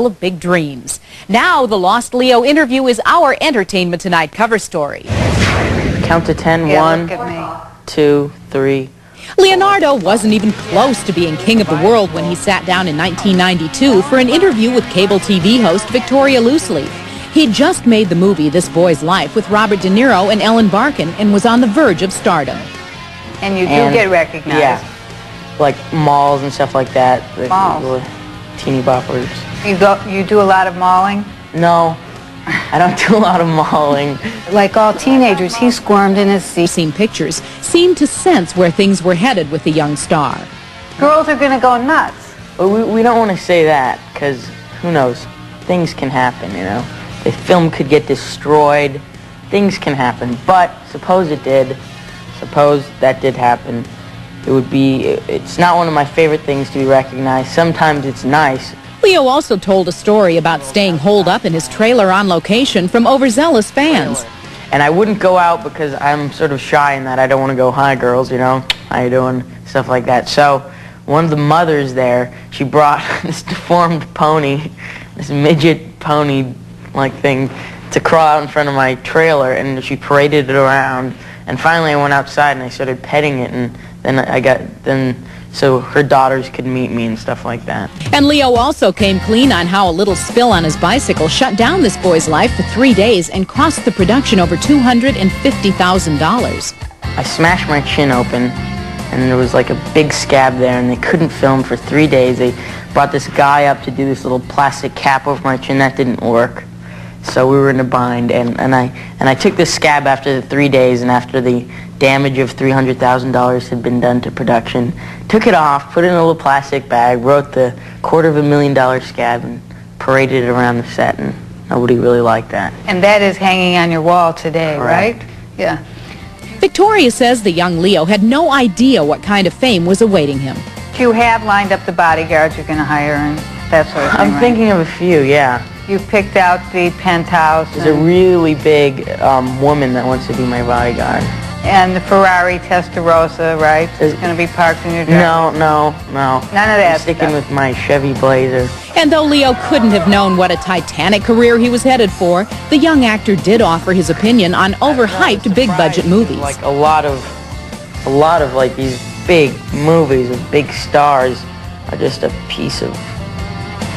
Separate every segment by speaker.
Speaker 1: of big dreams. Now the Lost Leo interview is our Entertainment Tonight cover story.
Speaker 2: Count to 10.
Speaker 3: Yeah,
Speaker 2: 1,
Speaker 3: look at me.
Speaker 2: 2, 3.
Speaker 1: Leonardo wasn't even close to being king of the world when he sat down in 1992 for an interview with cable TV host Victoria Loosely. He'd just made the movie This Boy's Life with Robert De Niro and Ellen Barkin and was on the verge of stardom.
Speaker 3: And you do get recognized.
Speaker 2: Yeah, like malls and stuff like that.
Speaker 3: Malls.
Speaker 2: Little teeny boppers.
Speaker 3: You do a lot of mauling?
Speaker 2: No, I don't do a lot of mauling.
Speaker 3: Like all teenagers, he squirmed in his seat.
Speaker 1: Seen pictures seemed to sense where things were headed with the young star.
Speaker 3: Girls are going to go nuts.
Speaker 2: But we don't want to say that, because who knows? Things can happen, you know? The film could get destroyed. Things can happen. But suppose it did. Suppose that did happen. It's not one of my favorite things to be recognized. Sometimes it's nice.
Speaker 1: Leo also told a story about staying holed up in his trailer on location from overzealous fans.
Speaker 2: And I wouldn't go out because I'm sort of shy in that. I don't want to go, hi girls, you know, how you doing, stuff like that. So one of the mothers there, she brought this deformed pony, this midget pony-like thing, to crawl out in front of my trailer, and she paraded it around. And finally I went outside and I started petting it, and then so her daughters could meet me and stuff like that.
Speaker 1: And Leo also came clean on how a little spill on his bicycle shut down This Boy's Life for 3 days and cost the production over $250,000.
Speaker 2: I smashed my chin open, and there was like a big scab there, and they couldn't film for 3 days. They brought this guy up to do this little plastic cap over my chin. That didn't work. So we were in a bind, and I took this scab after the 3 days, and after the damage of $300,000 had been done to production, took it off, put it in a little plastic bag, wrote the $250,000 scab, and paraded it around the set, and nobody really liked that.
Speaker 3: And that is hanging on your wall today,
Speaker 2: Correct.
Speaker 3: right? Yeah.
Speaker 1: Victoria says the young Leo had no idea what kind of fame was awaiting him.
Speaker 3: You have lined up the bodyguards you're going to hire and that sort of thing,
Speaker 2: I'm thinking of a few, yeah.
Speaker 3: You've picked out the penthouse.
Speaker 2: There's a really big woman that wants to be my bodyguard.
Speaker 3: And the Ferrari Testarossa, right? It's going to be parked in your driveway.
Speaker 2: No.
Speaker 3: None of that
Speaker 2: I'm sticking
Speaker 3: stuff.
Speaker 2: with my Chevy Blazer.
Speaker 1: And though Leo couldn't have known what a titanic career he was headed for, the young actor did offer his opinion on overhyped big-budget movies.
Speaker 2: Like a lot of like these big movies with big stars are just a piece of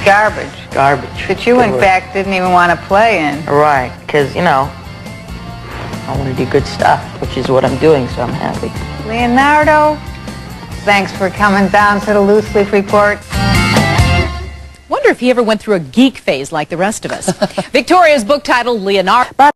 Speaker 3: Garbage. That you, in fact, didn't even want to play in.
Speaker 2: Right, because, you know, I want to do good stuff, which is what I'm doing, so I'm happy.
Speaker 3: Leonardo, thanks for coming down to the Loose Leaf Report.
Speaker 1: Wonder if he ever went through a geek phase like the rest of us. Victoria's book titled Leonardo.